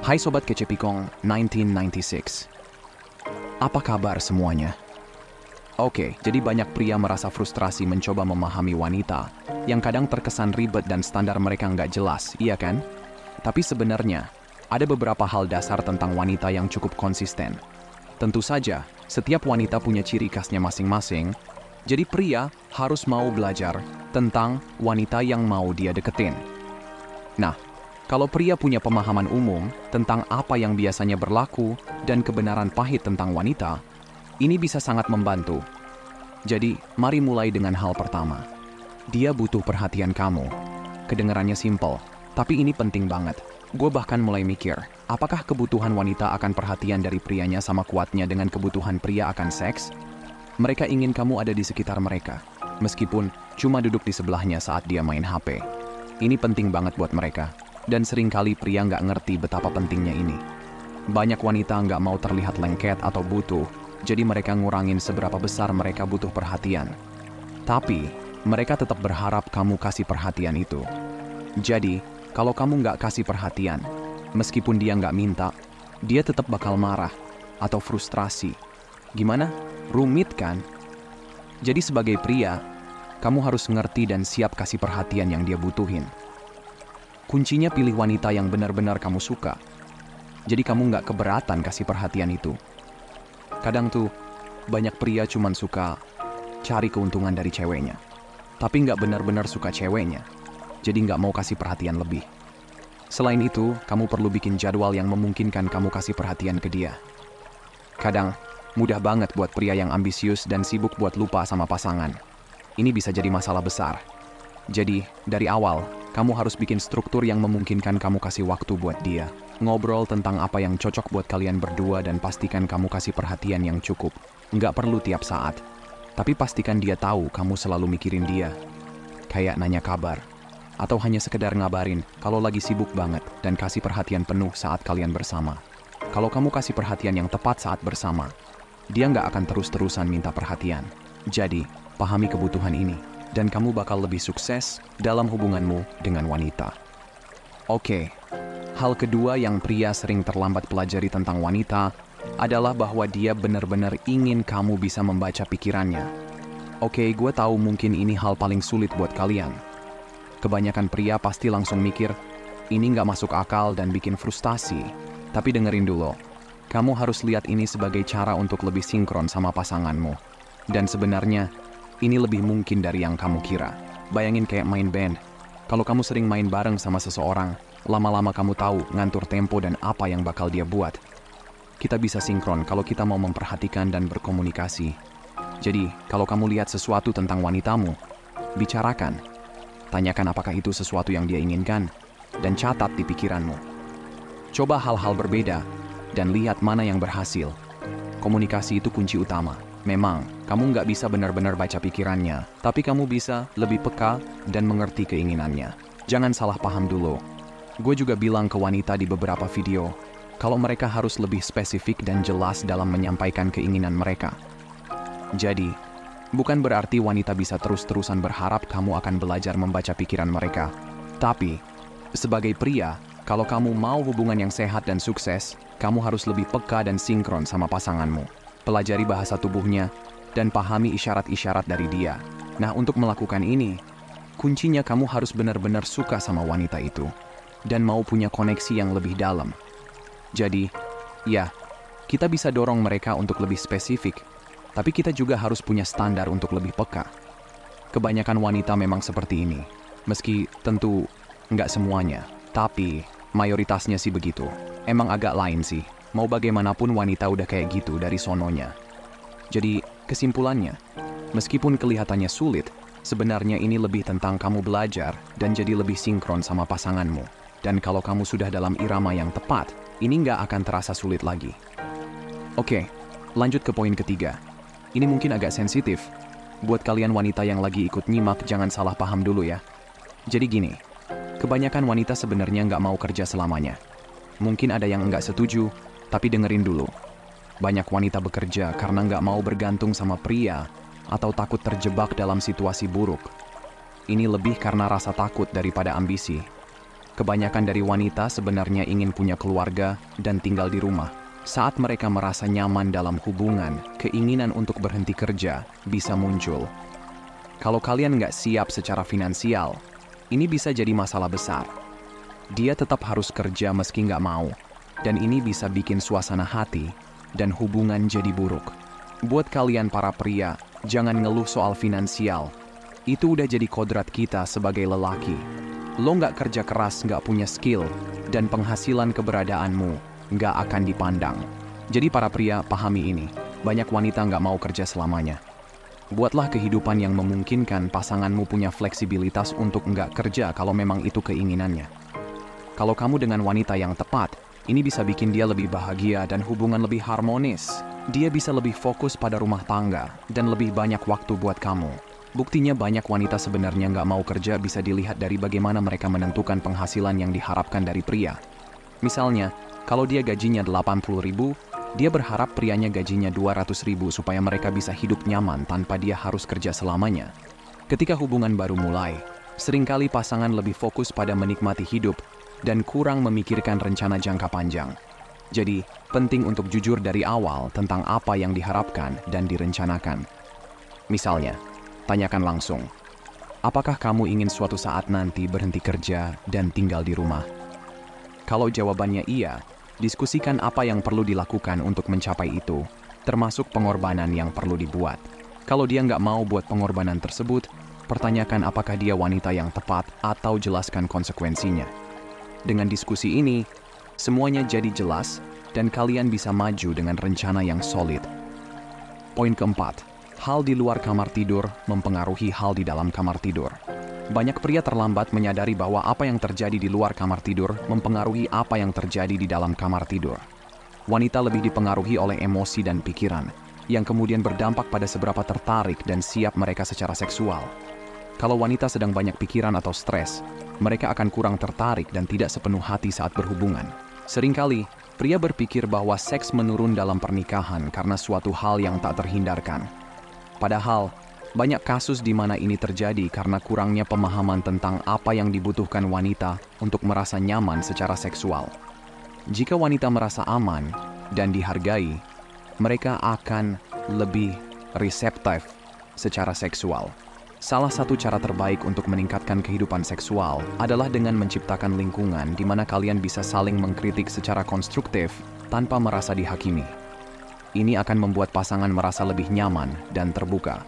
Hai Sobat Kecepikong 1996. Apa kabar semuanya? Oke, jadi banyak pria merasa frustrasi mencoba memahami wanita yang kadang terkesan ribet dan standar mereka nggak jelas, iya kan? Tapi sebenarnya, ada beberapa hal dasar tentang wanita yang cukup konsisten. Tentu saja, setiap wanita punya ciri khasnya masing-masing, jadi pria harus mau belajar tentang wanita yang mau dia deketin. Nah, kalau pria punya pemahaman umum tentang apa yang biasanya berlaku dan kebenaran pahit tentang wanita, ini bisa sangat membantu. Jadi, mari mulai dengan hal pertama. Dia butuh perhatian kamu. Kedengarannya simpel, tapi ini penting banget. Gue bahkan mulai mikir, apakah kebutuhan wanita akan perhatian dari prianya sama kuatnya dengan kebutuhan pria akan seks? Mereka ingin kamu ada di sekitar mereka, meskipun cuma duduk di sebelahnya saat dia main HP. Ini penting banget buat mereka, dan seringkali pria nggak ngerti betapa pentingnya ini. Banyak wanita nggak mau terlihat lengket atau butuh, jadi mereka ngurangin seberapa besar mereka butuh perhatian. Tapi, mereka tetap berharap kamu kasih perhatian itu. Jadi, kalau kamu nggak kasih perhatian, meskipun dia nggak minta, dia tetap bakal marah atau frustrasi. Gimana? Rumit kan? Jadi sebagai pria, kamu harus ngerti dan siap kasih perhatian yang dia butuhin. Kuncinya pilih wanita yang benar-benar kamu suka. Jadi kamu nggak keberatan kasih perhatian itu. Kadang tuh, banyak pria cuman suka cari keuntungan dari ceweknya. Tapi nggak benar-benar suka ceweknya. Jadi nggak mau kasih perhatian lebih. Selain itu, kamu perlu bikin jadwal yang memungkinkan kamu kasih perhatian ke dia. Kadang, mudah banget buat pria yang ambisius dan sibuk buat lupa sama pasangan. Ini bisa jadi masalah besar. Jadi, dari awal, kamu harus bikin struktur yang memungkinkan kamu kasih waktu buat dia. Ngobrol tentang apa yang cocok buat kalian berdua dan pastikan kamu kasih perhatian yang cukup. Nggak perlu tiap saat. Tapi pastikan dia tahu kamu selalu mikirin dia. Kayak nanya kabar. Atau hanya sekedar ngabarin kalau lagi sibuk banget dan kasih perhatian penuh saat kalian bersama. Kalau kamu kasih perhatian yang tepat saat bersama, dia nggak akan terus-terusan minta perhatian. Jadi, pahami kebutuhan ini, dan kamu bakal lebih sukses dalam hubunganmu dengan wanita. Oke, hal kedua yang pria sering terlambat pelajari tentang wanita adalah bahwa dia benar-benar ingin kamu bisa membaca pikirannya. Oke, gue tahu mungkin ini hal paling sulit buat kalian. Kebanyakan pria pasti langsung mikir, ini nggak masuk akal dan bikin frustasi. Tapi dengerin dulu, kamu harus lihat ini sebagai cara untuk lebih sinkron sama pasanganmu. Dan sebenarnya, ini lebih mungkin dari yang kamu kira. Bayangin kayak main band. Kalau kamu sering main bareng sama seseorang, lama-lama kamu tahu ngatur tempo dan apa yang bakal dia buat. Kita bisa sinkron kalau kita mau memperhatikan dan berkomunikasi. Jadi, kalau kamu lihat sesuatu tentang wanitamu, bicarakan. Tanyakan apakah itu sesuatu yang dia inginkan, dan catat di pikiranmu. Coba hal-hal berbeda, dan lihat mana yang berhasil. Komunikasi itu kunci utama. Memang, kamu nggak bisa benar-benar baca pikirannya, tapi kamu bisa lebih peka dan mengerti keinginannya. Jangan salah paham dulu. Gue juga bilang ke wanita di beberapa video, kalau mereka harus lebih spesifik dan jelas dalam menyampaikan keinginan mereka. Jadi, bukan berarti wanita bisa terus-terusan berharap kamu akan belajar membaca pikiran mereka. Tapi, sebagai pria, kalau kamu mau hubungan yang sehat dan sukses, kamu harus lebih peka dan sinkron sama pasanganmu. Pelajari bahasa tubuhnya, dan pahami isyarat-isyarat dari dia. Nah, untuk melakukan ini, kuncinya kamu harus benar-benar suka sama wanita itu, dan mau punya koneksi yang lebih dalam. Jadi, ya, kita bisa dorong mereka untuk lebih spesifik, tapi kita juga harus punya standar untuk lebih peka. Kebanyakan wanita memang seperti ini, meski tentu nggak semuanya, tapi mayoritasnya sih begitu. Emang agak lain sih. Mau bagaimanapun wanita udah kayak gitu dari sononya. Jadi, kesimpulannya, meskipun kelihatannya sulit, sebenarnya ini lebih tentang kamu belajar dan jadi lebih sinkron sama pasanganmu. Dan kalau kamu sudah dalam irama yang tepat, ini nggak akan terasa sulit lagi. Oke, lanjut ke poin ketiga. Ini mungkin agak sensitif. Buat kalian wanita yang lagi ikut nyimak, jangan salah paham dulu ya. Jadi gini, kebanyakan wanita sebenarnya nggak mau kerja selamanya. Mungkin ada yang nggak setuju, tapi dengerin dulu. Banyak wanita bekerja karena nggak mau bergantung sama pria atau takut terjebak dalam situasi buruk. Ini lebih karena rasa takut daripada ambisi. Kebanyakan dari wanita sebenarnya ingin punya keluarga dan tinggal di rumah. Saat mereka merasa nyaman dalam hubungan, keinginan untuk berhenti kerja bisa muncul. Kalau kalian nggak siap secara finansial, ini bisa jadi masalah besar. Dia tetap harus kerja meski nggak mau, dan ini bisa bikin suasana hati dan hubungan jadi buruk. Buat kalian para pria, jangan ngeluh soal finansial. Itu udah jadi kodrat kita sebagai lelaki. Lo nggak kerja keras, nggak punya skill, dan penghasilan keberadaanmu nggak akan dipandang. Jadi para pria, pahami ini. Banyak wanita nggak mau kerja selamanya. Buatlah kehidupan yang memungkinkan pasanganmu punya fleksibilitas untuk nggak kerja kalau memang itu keinginannya. Kalau kamu dengan wanita yang tepat, ini bisa bikin dia lebih bahagia dan hubungan lebih harmonis. Dia bisa lebih fokus pada rumah tangga dan lebih banyak waktu buat kamu. Buktinya banyak wanita sebenarnya nggak mau kerja bisa dilihat dari bagaimana mereka menentukan penghasilan yang diharapkan dari pria. Misalnya, kalau dia gajinya 80.000, dia berharap prianya gajinya 200.000 supaya mereka bisa hidup nyaman tanpa dia harus kerja selamanya. Ketika hubungan baru mulai, seringkali pasangan lebih fokus pada menikmati hidup dan kurang memikirkan rencana jangka panjang. Jadi, penting untuk jujur dari awal tentang apa yang diharapkan dan direncanakan. Misalnya, tanyakan langsung, apakah kamu ingin suatu saat nanti berhenti kerja dan tinggal di rumah? Kalau jawabannya iya, diskusikan apa yang perlu dilakukan untuk mencapai itu, termasuk pengorbanan yang perlu dibuat. Kalau dia nggak mau buat pengorbanan tersebut, pertanyakan apakah dia wanita yang tepat atau jelaskan konsekuensinya. Dengan diskusi ini, semuanya jadi jelas dan kalian bisa maju dengan rencana yang solid. Poin keempat, hal di luar kamar tidur mempengaruhi hal di dalam kamar tidur. Banyak pria terlambat menyadari bahwa apa yang terjadi di luar kamar tidur mempengaruhi apa yang terjadi di dalam kamar tidur. Wanita lebih dipengaruhi oleh emosi dan pikiran, yang kemudian berdampak pada seberapa tertarik dan siap mereka secara seksual. Kalau wanita sedang banyak pikiran atau stres, mereka akan kurang tertarik dan tidak sepenuh hati saat berhubungan. Seringkali, pria berpikir bahwa seks menurun dalam pernikahan karena suatu hal yang tak terhindarkan. Padahal, banyak kasus di mana ini terjadi karena kurangnya pemahaman tentang apa yang dibutuhkan wanita untuk merasa nyaman secara seksual. Jika wanita merasa aman dan dihargai, mereka akan lebih reseptif secara seksual. Salah satu cara terbaik untuk meningkatkan kehidupan seksual adalah dengan menciptakan lingkungan di mana kalian bisa saling mengkritik secara konstruktif tanpa merasa dihakimi. Ini akan membuat pasangan merasa lebih nyaman dan terbuka.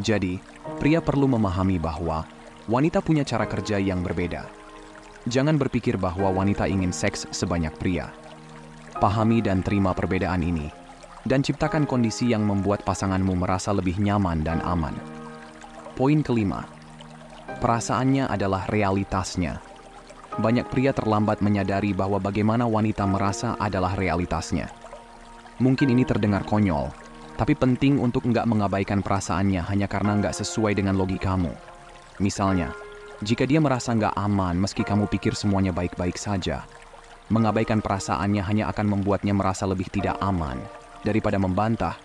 Jadi, pria perlu memahami bahwa wanita punya cara kerja yang berbeda. Jangan berpikir bahwa wanita ingin seks sebanyak pria. Pahami dan terima perbedaan ini, dan ciptakan kondisi yang membuat pasanganmu merasa lebih nyaman dan aman. Poin kelima, perasaannya adalah realitasnya. Banyak pria terlambat menyadari bahwa bagaimana wanita merasa adalah realitasnya. Mungkin ini terdengar konyol, tapi penting untuk nggak mengabaikan perasaannya hanya karena nggak sesuai dengan logikamu. Misalnya, jika dia merasa nggak aman meski kamu pikir semuanya baik-baik saja, mengabaikan perasaannya hanya akan membuatnya merasa lebih tidak aman. Daripada membantah,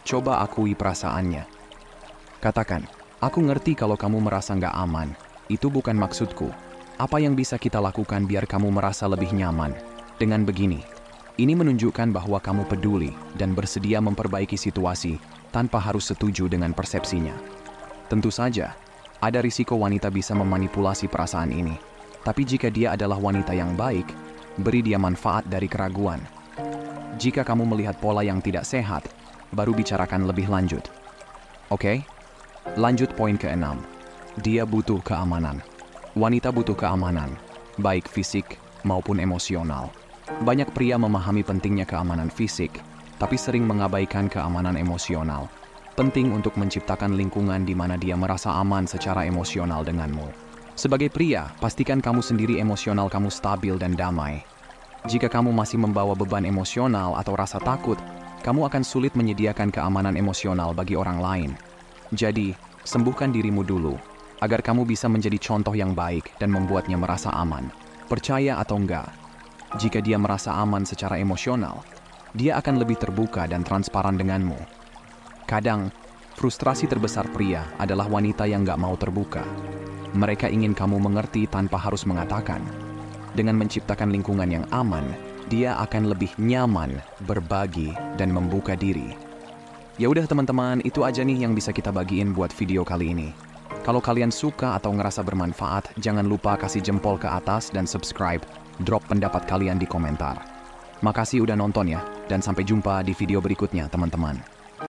coba akui perasaannya. Katakan, aku ngerti kalau kamu merasa nggak aman. Itu bukan maksudku. Apa yang bisa kita lakukan biar kamu merasa lebih nyaman? Dengan begini, ini menunjukkan bahwa kamu peduli dan bersedia memperbaiki situasi tanpa harus setuju dengan persepsinya. Tentu saja, ada risiko wanita bisa memanipulasi perasaan ini. Tapi jika dia adalah wanita yang baik, beri dia manfaat dari keraguan. Jika kamu melihat pola yang tidak sehat, baru bicarakan lebih lanjut. Oke? Lanjut poin ke-6. Dia butuh keamanan. Wanita butuh keamanan, baik fisik maupun emosional. Banyak pria memahami pentingnya keamanan fisik, tapi sering mengabaikan keamanan emosional. Penting untuk menciptakan lingkungan di mana dia merasa aman secara emosional denganmu. Sebagai pria, pastikan kamu sendiri emosional kamu stabil dan damai. Jika kamu masih membawa beban emosional atau rasa takut, kamu akan sulit menyediakan keamanan emosional bagi orang lain. Jadi, sembuhkan dirimu dulu, agar kamu bisa menjadi contoh yang baik dan membuatnya merasa aman. Percaya atau enggak, jika dia merasa aman secara emosional, dia akan lebih terbuka dan transparan denganmu. Kadang, frustrasi terbesar pria adalah wanita yang nggak mau terbuka. Mereka ingin kamu mengerti tanpa harus mengatakan. Dengan menciptakan lingkungan yang aman, dia akan lebih nyaman berbagi dan membuka diri. Ya udah teman-teman, itu aja nih yang bisa kita bagiin buat video kali ini. Kalau kalian suka atau ngerasa bermanfaat, jangan lupa kasih jempol ke atas dan subscribe. Drop pendapat kalian di komentar. Makasih udah nonton ya, dan sampai jumpa di video berikutnya teman-teman.